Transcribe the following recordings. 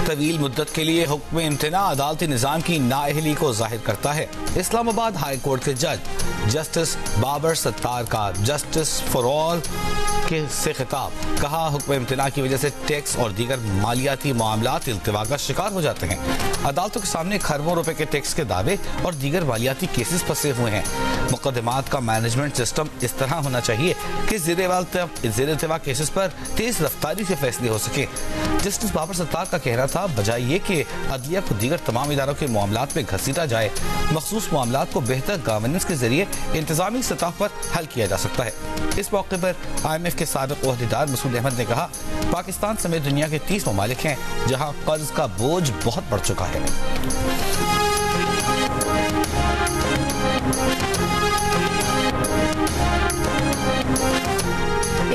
तवील मुद्दत के लिए हुक्म इम्तना अदालती निज़ाम की नाअहली को जाहिर करता है। इस्लामाबाद हाई कोर्ट के जज जस्टिस बाबर सत्तार का जस्टिस फॉर ऑल से खिताब, कहा हुक्म इम्तना की वजह से टैक्स और दीगर मालियाती मामलात इल्तिवा का शिकार हो जाते हैं। अदालतों के सामने खरबों रुपए के टैक्स के दावे और दीगर मालियाती केसेस फंसे हुए हैं। मुकदमात का मैनेजमेंट सिस्टम इस तरह होना चाहिए कि ज़ेर इल्तिवा केसेस पर तेज रफ्तारी से फैसले हो सके। जस्टिस बाबर सत्तार का कहना था, बजाय ये कि अदलिया को दीगर तमाम इदारों के मामलात में घसीटा जाए, मखसूस मामलात को बेहतर गवर्नेंस के जरिए इंतजामी सतह पर हल किया जा सकता है। इस मौके पर IMF के साबिक ओहदेदार मसूद अहमद ने कहा, पाकिस्तान समेत दुनिया के 30 ममालिक हैं जहां कर्ज का बोझ बहुत बढ़ चुका है।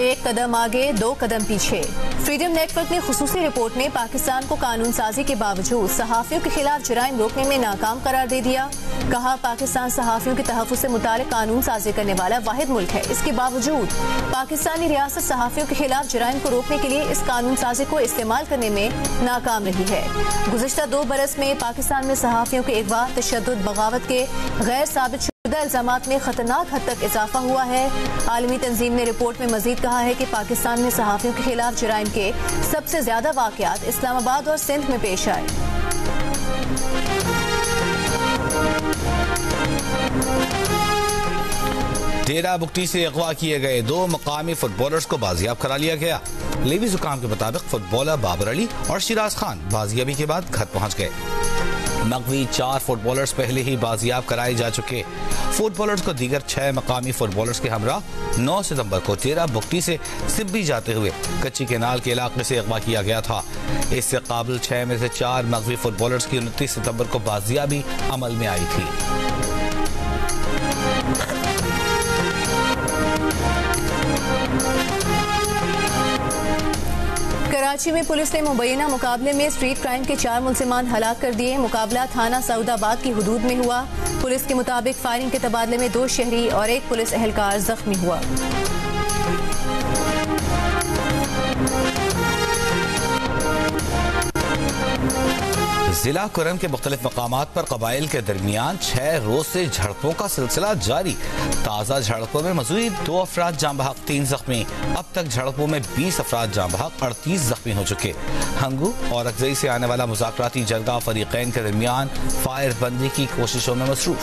एक कदम आगे, दो कदम पीछे। फ्रीडम नेटवर्क ने खुसूसी रिपोर्ट में पाकिस्तान को कानून साजी के बावजूद सहाफियों के खिलाफ जराइम रोकने में नाकाम करार दे दिया। कहा, पाकिस्तान सहाफियों के तहफ़्फ़ुज़ से मुताल्लिक़ कानून साजी करने वाला वाहिद मुल्क है। इसके बावजूद पाकिस्तानी रियासत सहाफियों के खिलाफ जराइम को रोकने के लिए इस कानून साजी को इस्तेमाल करने में नाकाम रही है। गुज़िश्ता 2 बरस में पाकिस्तान में सहाफियों के अगवा, तशद्दुद, बगावत के गैर साबित इल्जामात में खतरनाक हद तक इजाफा हुआ है। आलमी तंजीम ने रिपोर्ट में मजीद कहा है कि पाकिस्तान में सहाफियों के खिलाफ जराइम के सबसे ज्यादा वाक़यात इस्लामाबाद और सिंध में पेश आए। डेरा बुगटी से अगवा किए गए 2 मकामी फुटबॉलर्स को बाजियाब करा लिया गया। लेवी जुकाम के मुताबिक फुटबॉलर बाबर अली और शिराज खान बाजियाबी के बाद घर पहुंच गए। नकवी 4 फुटबॉलर्स पहले ही बाजियाब कराए जा चुके। फुटबॉलर्स को दीगर 6 मकामी फुटबॉलर्स के हमरा 9 सितंबर को डेरा बुगटी से सिब्बी जाते हुए कच्ची केनाल के इलाके से अगवा किया गया था। इससे काबिल 6 में से 4 नकवी फुटबॉलर्स की 29 सितंबर को बाजियाबी अमल में आई थी। कराची में पुलिस ने मुबैना मुकाबले में स्ट्रीट क्राइम के 4 मुलजिमान हलाक कर दिए। मुकाबला थाना सऊदाबाद की हुदूद में हुआ। पुलिस के मुताबिक फायरिंग के तबादले में 2 शहरी और 1 पुलिस एहलकार जख्मी हुआ। जिला कुरम के मुख्तलिफ मकामात पर कबाइल के दरमियान 6 रोज से झड़पों का सिलसिला जारी। ताज़ा झड़पों में मज़ीद 2 अफराद जाँ बहक, 3 जख्मी। अब तक झड़पों में 20 अफराद जाँ बहक, 38 जख्मी हो चुके। हंगू और अगजई से आने वाला मुज़ाकराती जरगा फरीक़ैन के दरमियान फायर बंदी की कोशिशों में मसरूफ।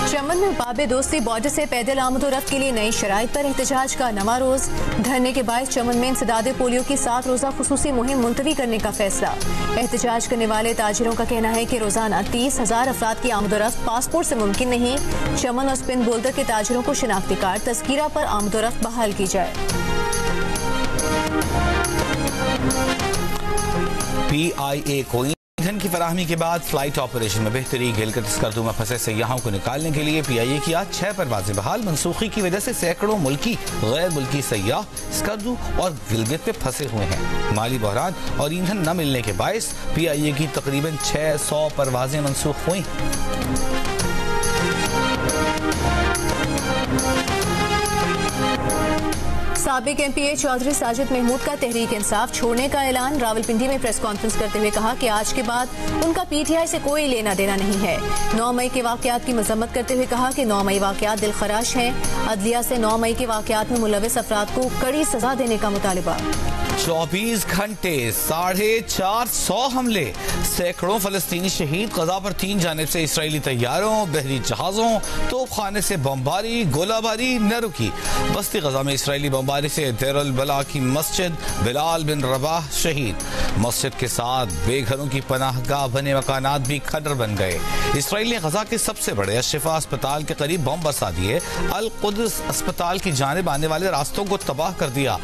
चमन में बाबे दोस्ती बॉर्डर से पैदल आमद-ओ-रफ्त के लिए नई शराइत पर एहतजाज का नवा रोज। धरने के बायस चमन में इंसदादे पोलियो की 7 रोजा खुसूसी मुहिम मुलतवी करने का फैसला। एहतजाज करने वाले ताजिरों का कहना है कि रोजाना 30,000 अफराद की आमद-ओ-रफ्त पासपोर्ट से मुमकिन नहीं। चमन और स्पिन बोल्डर के ताजिरों को शिनाख्ती कार्ड तस्कीरा पर आमद-ओ-रफ्त बहाल की जाए। PIA को ईंधन की फराहमी के बाद फ्लाइट ऑपरेशन में बेहतरी। गिलगित स्कर्दू में फंसे सयाहों को निकालने के लिए PIA की आज 6 परवाजें बहाल। मनसूखी की वजह से सैकड़ों मुल्की गैर मुल्की सयाह स्कर्दू और गिलगित में फंसे हुए हैं। माली बहरान और ईंधन न मिलने के बायस PIA की तकरीबन 600 परवाजें मनसूख हुई। साबिक MPA चौधरी साजिद महमूद का तहरीक इंसाफ छोड़ने का ऐलान। रावलपिंडी में प्रेस कॉन्फ्रेंस करते हुए कहा कि आज के बाद उनका PTI से कोई लेना देना नहीं है। 9 मई के वाकयात की मजम्मत करते हुए कहा कि 9 मई वाकयात दिलखराश हैं। अदलिया से 9 मई के वाकयात में मुलविस अफराद को कड़ी सजा देने का मुतालिबा। 24 घंटे 450 हमले, सैकड़ों फलस्तीनी शहीद। गजा पर 3 जानिब से इसराइली तैयारों, बहरी जहाजों, तोपखाने से बमबारी, गोलाबारी न रुकी। बस्ती गजा में इसराइली बमबारी से देरुल बला की मस्जिद बिलाल बिन रबाह शहीद। मस्जिद के साथ बेघरों की पनाहगाह बने मकानात भी खंडर बन गए। इसराइल ने गजा के सबसे बड़े अशफा अस्पताल के करीब बम बरसा दिए। अल कुद्स अस्पताल की जानिब आने वाले रास्तों को तबाह कर दिया।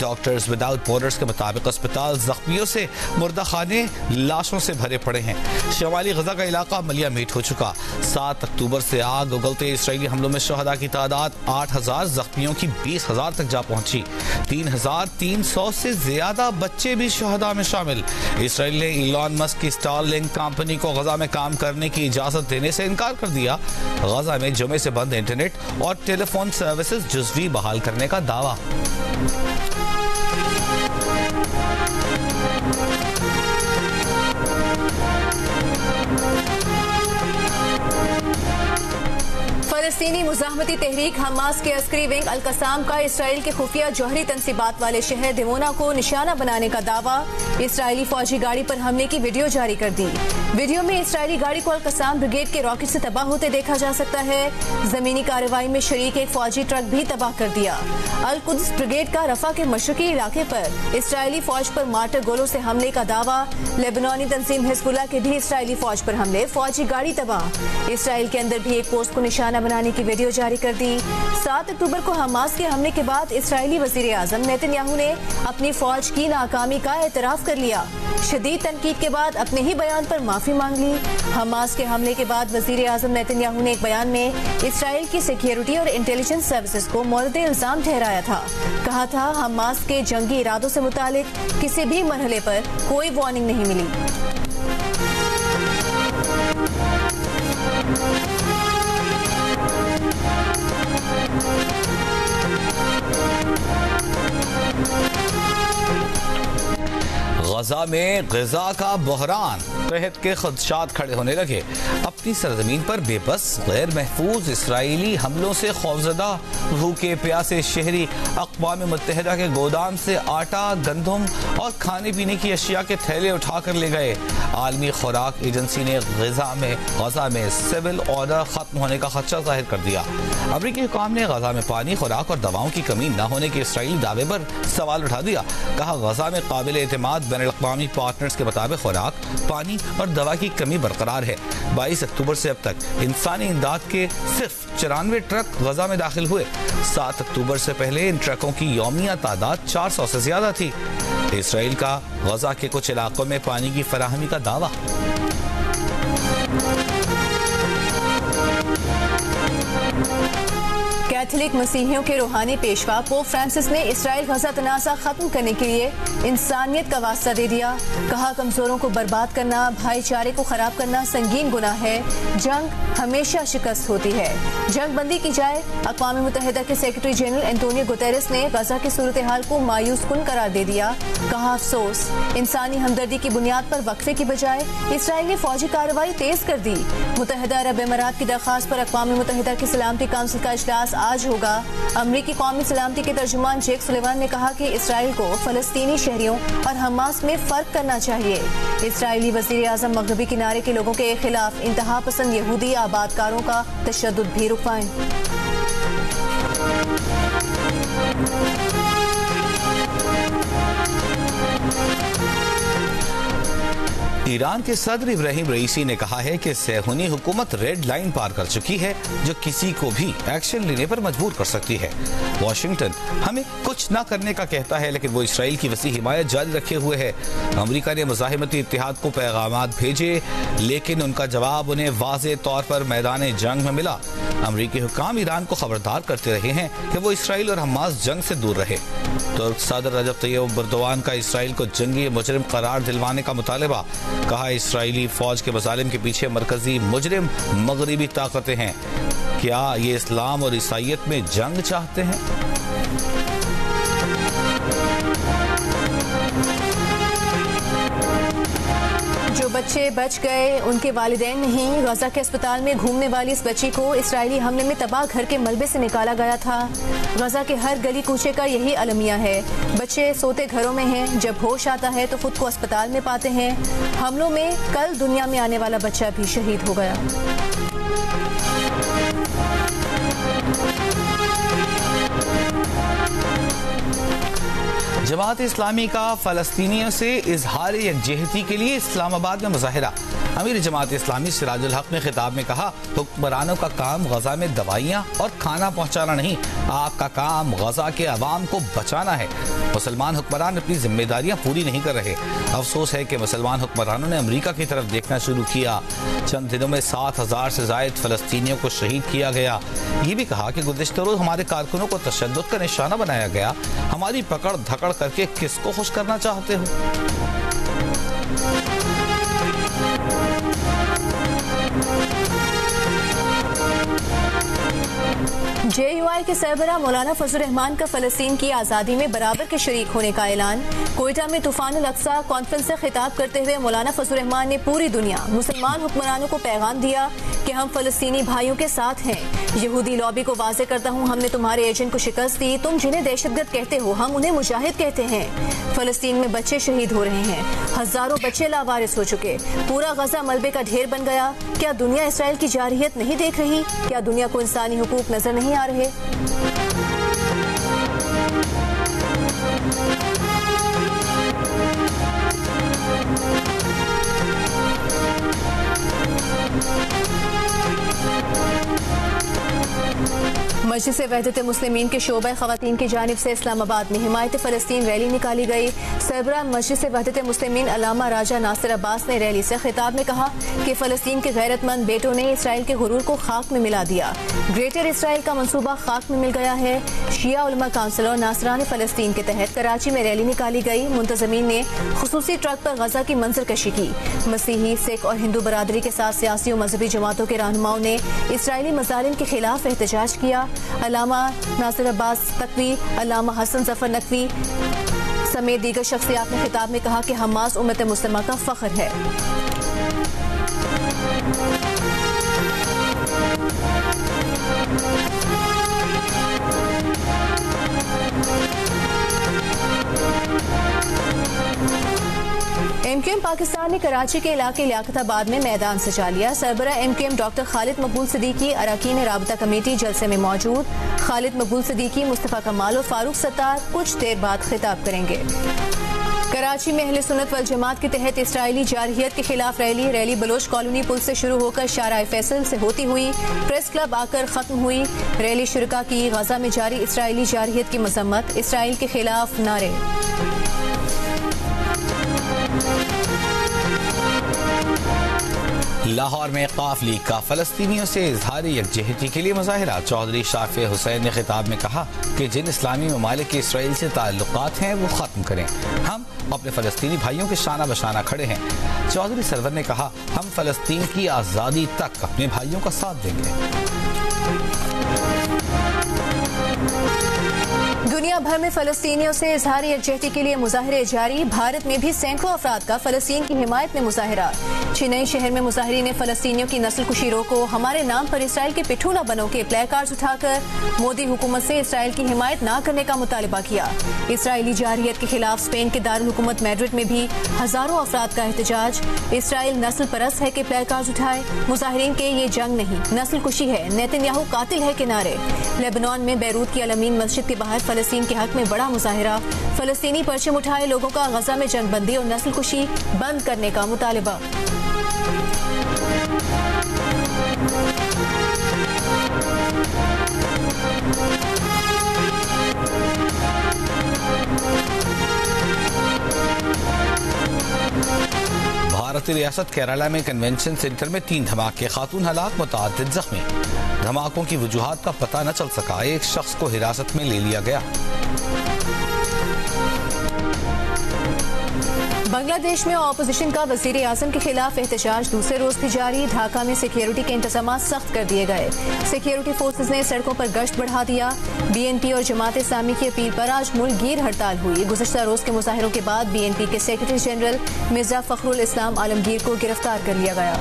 डॉक्टर्स विदाउट बॉर्डर्स के मुताबिक अस्पताल जख्मियों से, मुर्दा खाने लाशों से भरे पड़े हैं। शमाली गजा का इलाका मलिया मीट हो चुका। 7 अक्टूबर से आग उगलते इसराइली हमलों में शहदा की तादाद 8,000, जख्मियों की 20,000 तक जा पहुंची। 3,300 से ज्यादा बच्चे भी शहदा में शामिल। इसराइल ने इलॉन मस्क की स्टारलिंक कंपनी को गजा में काम करने की इजाजत देने से इनकार कर दिया। गजा में जुमे से बंद इंटरनेट और टेलीफोन सर्विसेज जुज़वी बहाल करने का दावा। फलस्तीनी मुजाहमती तहरीक हमास के अस्करी विंग अल कसाम का इसराइल के खुफिया जौहरी तनसीबात वाले शहर दिमोना को निशाना बनाने का दावा। इसराइली फौजी गाड़ी पर हमले की वीडियो जारी कर दी। वीडियो में इसराइली गाड़ी को अल कसाम ब्रिगेड के रॉकेट से तबाह होते देखा जा सकता है। जमीनी कार्रवाई में शरीक एक फौजी ट्रक भी तबाह कर दिया। अल कुद्स ब्रिगेड का रफा के मशरकी इलाके पर इसराइली फौज पर मार्टर गोलों से हमले का दावा। लेबनानी तंजीम हिजबुल्लाह के भी इसराइली फौज पर हमले, फौजी गाड़ी तबाह। इसराइल के अंदर भी एक पोस्ट को निशाना बनाने की वीडियो जारी कर दी। 7 अक्टूबर को हमास के हमले के बाद इसराइली वजीर आजम नेतन्याहू ने अपनी फौज की नाकामी का एतराफ कर लिया। शदीद तनकीद के बाद अपने ही बयान पर माफी मांग ली। हमास के हमले के बाद वजीर आजम नेतन्याहू ने एक बयान में इसराइल की सिक्योरिटी और इंटेलिजेंस सर्विसेज को मौरद इल्जाम ठहराया था। कहा था हमास के जंगी इरादों से मुतालिक किसी भी मरहले पर कोई वार्निंग नहीं मिली। गजा में ग़िज़ा का बहरान, तहत के खदशात खड़े होने लगे। अपनी सरजमीन पर बेबस गैर महफूज इसराइली हमलों से खौफजदा भूखे प्यासे शहरी अक़वाम मुत्तहिदा के गोदाम से आटा, गंदम और खाने पीने की अशिया के थैले उठाकर ले गए। आलमी खुराक एजेंसी ने गजा में सिविल ऑर्डर खत्म होने का खदशा जाहिर कर दिया। अमरीकी हुकाम ने गजा में पानी, खुराक और दवाओं की कमी न होने के इसराइली दावे पर सवाल उठा दिया। कहा गजा में काबिल एतमाद बैनुल-अक़वामी पार्टनर्स के मुताबिक खुराक, पानी और दवा की कमी बरकरार है। 22 अक्टूबर से अब तक इंसानी इमदाद के सिर्फ 94 ट्रक गजा में दाखिल हुए। 7 अक्टूबर से पहले इन ट्रकों की यौमिया तादाद 400 से ज्यादा थी। इसराइल का गजा के कुछ इलाकों में पानी की फराहमी का दावा। कैथोलिक मसीहियों के रूहानी पेशवा पोप फ्रांसिस ने इसराइल गजा तनाज़ा खत्म करने के लिए इंसानियत का वास्ता दे दिया। कहा कमजोरों को बर्बाद करना, भाईचारे को खराब करना संगीन गुनाह है। जंग हमेशा शिकस्त होती है, जंग बंदी की जाए। अक़वाम मुत्तहिदा के सेक्रेटरी जनरल एंटोनियो गुतेरेस ने गजा की सूरत हाल को मायूस कुन करार दे दिया। कहा अफसोस, इंसानी हमदर्दी की बुनियाद पर वक्फे की बजाय इसराइल ने फौजी कार्रवाई तेज कर दी। मुत्तहिदा अरब अमीरात की दरख्वास्त पर अक़वाम मुत्तहिदा की सलामती काउंसिल का इजलास आज होगा। अमरीकी कौमी सलामती के तर्जुमान जेक सुलेवान ने कहा कि इसराइल को फलस्तीनी शहरियों और हमास में फर्क करना चाहिए। इसराइली वजीर आजम मगरबी किनारे के लोगों के खिलाफ इंतहा पसंद यहूदी आबादकारों का तशद्दुद भी रुकवाएं। ईरान के सदर इब्राहिम रईसी ने कहा है कि सेहूनी हुकूमत रेड लाइन पार कर चुकी है जो किसी को भी एक्शन लेने पर मजबूर कर सकती है। वाशिंगटन हमें कुछ न करने का कहता है, लेकिन वो इसराइल की वसी हिमायत जारी रखे हुए है। अमेरिका ने मुज़ाहिमती इत्तेहाद को पैगामात भेजे, लेकिन उनका जवाब उन्हें वाज़े तौर पर मैदान जंग में मिला। अमरीकी हुकाम ईरान को खबरदार करते रहे हैं कि वो इसराइल और हमास जंग से दूर रहे। तुर्क सदर रजब तैयब एर्दोगान का इसराइल को जंगी मुजरिम करार दिलवाने का मुतालबा। कहा इसराइली फौज के मजालिम के पीछे मरकजी मुजरिम मगरबी ताकतें हैं। क्या ये इस्लाम और ईसाइयत में जंग चाहते हैं? जो बच्चे बच गए उनके वालिदैन नहीं। गजा के अस्पताल में घूमने वाली इस बच्ची को इसराइली हमले में तबाह घर के मलबे से निकाला गया था। गजा के हर गली कूचे का यही अलमिया है। बच्चे सोते घरों में हैं, जब होश आता है तो खुद को अस्पताल में पाते हैं। हमलों में कल दुनिया में आने वाला बच्चा भी शहीद हो गया। जमात इस्लामी का फलस्तीनियों से इजहार यकजहती के लिए इस्लामाबाद में मुजाहिरा। अमीर जमात इस्लामी सिराजुल हक ने खिताब में कहा, हुक्मरानों का काम गजा में दवाइयाँ और खाना पहुँचाना नहीं, आपका काम गजा के अवाम को बचाना है। मुसलमान हुक्मरान अपनी जिम्मेदारियाँ पूरी नहीं कर रहे। अफसोस है कि मुसलमान हुक्मरानों ने अमरीका की तरफ देखना शुरू किया। चंद दिनों में 7,000 से जायद फलस्तीनियों को शहीद किया गया। ये भी कहा कि गुज़िश्ता रोज़ हमारे कारकुनों को तशद्दुद का निशाना बनाया गया। हमारी पकड़ धकड़ करके किसको खुश करना चाहते हो? JUI के सरबराह मौलाना फजल रहमान का फलस्तीन की आज़ादी में बराबर के शरीक होने का ऐलान। कोयटा में तूफान अल अक्सा कॉन्फ्रेंस से खिताब करते हुए मौलाना फजल रहमान ने पूरी दुनिया मुसलमान हुक्मरानों को पैगाम दिया कि हम फलस्तीनी भाइयों के साथ हैं। यहूदी लॉबी को वाज़ेह करता हूँ, हमने तुम्हारे एजेंट को शिकस्त दी। तुम जिन्हें दहशतगर्द कहते हो, हम उन्हें मुजाहिद कहते हैं। फलस्तीन में बच्चे शहीद हो रहे हैं, हजारों बच्चे लावारिस हो चुके, पूरा गजा मलबे का ढेर बन गया। क्या दुनिया इसराइल की जारहियत नहीं देख रही? क्या दुनिया को इंसानी हुकूक नजर नहीं आ रहे? मस्जिद से वहदत मुस्लिमीन के शोबा खवातीन की जानिब से इस्लामाबाद में हिमायत फ़लस्तीन रैली निकाली गई। सरबराह मस्जिद से वहदत मुस्लिमीन अल्लामा राजा नासिर अब्बास ने रैली से खिताब में कहा कि फ़लस्तीन के गैरतमंद बेटों ने इसराइल के गुरूर को खाक में मिला दिया। ग्रेटर इसराइल का मंसूबा खाक में मिल गया है। शिया उलमा काउंसिल और नासरान फ़लस्तीन के तहत कराची में रैली निकाली गई। मुंतज़मीन ने खुसूसी ट्रक पर गजा की मंजर कशी की। मसीही, सिख और हिंदू बरादरी के साथ सियासी और मजहबी जमातों के रहनुमाओं ने इसराइली मज़ालिम के खिलाफ एहतजाज किया। अल्लामा नासिर अब्बास तकवी, अल्लामा हसन जफर नकवी समेत दीगर शख्सियात ने खिताब में कहा कि हमास उम्मत मुस्लिमा का फख्र है। MQM पाकिस्तान ने कराची के इलाके लियाकताबाद में मैदान सजा लिया। सरबराह MQM डॉक्टर खालिद मकबूल सिद्दीकी अरकान राबता कमेटी जलसे में मौजूद। खालिद मकबूल सिद्दीकी, मुस्तफ़ा कमाल और फारूक सत्तार कुछ देर बाद खिताब करेंगे। कराची में अहले सुन्नत वल जमात के तहत इसराइली जारहियत के खिलाफ रैली बलोच कॉलोनी पुल से शुरू होकर शाराए फैसल से होती हुई प्रेस क्लब आकर खत्म हुई। रैली शुरका की गजा में जारी इसराइली जारहियत की मजम्मत, इसराइल के खिलाफ नारे। लाहौर में काफ लीग का फलस्तीनियों से इजहार यकजहती के लिए मुजाहिरा। चौधरी शाफी हुसैन ने खिताब में कहा कि जिन इस्लामी ममालिक के इसराइल से ताल्लुकात हैं वो ख़त्म करें। हम अपने फ़लस्तीनी भाइयों के शाना बशाना खड़े हैं। चौधरी सरवर ने कहा, हम फ़लस्तीन की आज़ादी तक अपने भाइयों का साथ देंगे। दुनिया भर में फलस्तीनियों से इजहार यकजहती के लिए मुजाहिरे जारी। भारत में भी सैकड़ों अफराद का फलस्तीन की हिमायत में मुजाहिरा। चेन्नई शहर में मुजाहिरीन ने फलस्तीनियों की नस्ल कुशी रोको, हमारे नाम पर इसराइल के पिट्ठू न बनो के प्ले कार्ड्स उठाकर मोदी हुकूमत से इसराइल की हिमायत न करने का मुतालबा किया। इसराइली जारहियत के खिलाफ स्पेन के दारुल हुकूमत मैड्रिड में भी हजारों अफराद का एहतजाज। इसराइल नस्ल परस्त है के प्ले कार्ड्स उठाए। मुजाहिरीन के ये जंग नहीं नस्ल कुशी है, नेतन्याहू कातिल है के नारे। लेबनान में बैरूत की अलमीन मस्जिद के बाहर फलस्तीन के हक में बड़ा मुजाहिरा। फलस्तीनी परचम उठाए लोगों का गजा में जंगबंदी और नस्ल कुशी बंद करने का मुतालबा। भारतीय रियासत केरला में कन्वेंशन सेंटर में 3 धमाके, खातून हलाक, मुतअद्दिद जख्मी। धमाकों की वजूहात का पता न चल सका, एक शख्स को हिरासत में ले लिया गया। बांग्लादेश में ऑपोजिशन का वजीर आजम के खिलाफ एहतजाज दूसरे रोज भी जारी। ढाका में सिक्योरिटी के इंतजाम सख्त कर दिए गए। सिक्योरिटी फोर्सेज ने सड़कों पर गश्त बढ़ा दिया। BNP और जमात इस्लामी की अपील पर आज मुल्क गिर हड़ताल हुई। गुज़श्ता रोज के मुजाहिरों के बाद BNP के सेक्रेटरी जनरल मिर्जा फखरुल इस्लाम आलमगीर को गिरफ्तार कर लिया गया।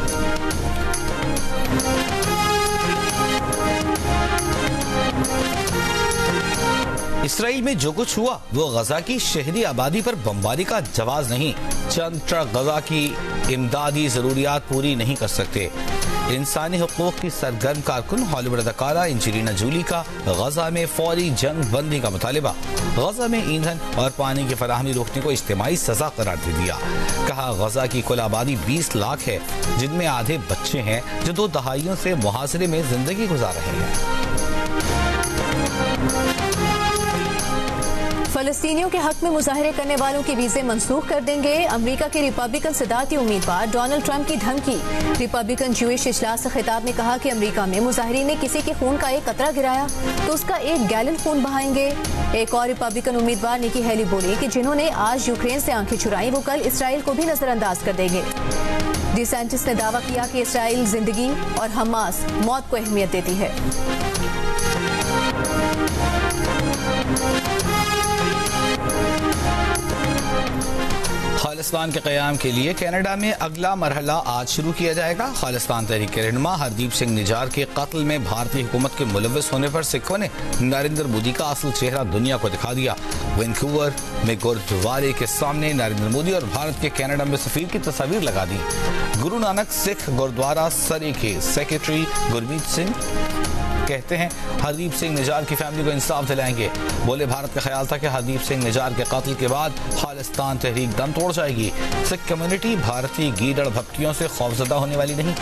इसराइल में जो कुछ हुआ वो गजा की शहरी आबादी पर बमबारी का जवाब नहीं। चंद ट्रक गजा की इमदादी जरूरियात पूरी नहीं कर सकते। इंसानी हुकूक की सरगर्म कारकुन हॉलीवुड अदाकारा एंजेलिना जोली का गजा में फौरी जंग बंदी का मुतालिबा। गजा में ईंधन और पानी की फराहमी रोकने को इज्तिमाई सजा करार दे दिया। कहा, गजा की कुल आबादी 20 लाख है, जिनमें आधे बच्चे हैं जो 2 दहाइयों से मुहासरे में जिंदगी गुजार रहे हैं। फलस्तीनियों के हक में मुजाहरे करने वालों के वीजे मंसूख कर देंगे। अमेरिका के रिपब्लिकन सदारती उम्मीदवार डोनाल्ड ट्रंप की धमकी। रिपब्लिकन ज्यूइश इजलास से खिताब में कहा कि अमेरिका में मुजाहिरीन ने किसी के खून का एक कतरा गिराया तो उसका 1 गैलन खून बहाएंगे। एक और रिपब्लिकन उम्मीदवार निकी हेली बोली कि जिन्होंने आज यूक्रेन से आंखें चुराई वो कल इसराइल को भी नजरअंदाज कर देंगे। डिसेंटिस ने दावा किया कि इसराइल जिंदगी और हमास मौत को अहमियत देती है। खालिस्तान के क़याम के लिए कनाडा में अगला मरहला आज शुरू किया जाएगा। खालिस्तान तहरीक के रहनुमा हरदीप सिंह निजार के कत्ल में भारतीय हुकूमत के मुलव्वस होने पर सिखों ने नरेंद्र मोदी का असल चेहरा दुनिया को दिखा दिया। वैंकूवर में गुरुद्वारे के सामने नरेंद्र मोदी और भारत के कनाडा में सफीर की तस्वीर लगा दी। गुरु नानक सिख गुरुद्वारा सरी के सेक्रेटरी गुरमीत सिंह कहते हैं हरदीप सिंह निजार की फैमिली को इंसाफ दिलाएंगे। बोले भारत का ख्याल था कि हरदीप सिंह निजार के कत्ल के बाद खालिस्तान तहरीक दम तोड़ जाएगी। सिख कम्युनिटी भारतीय गीदड़ भपकियों से खौफजदा होने वाली नहीं।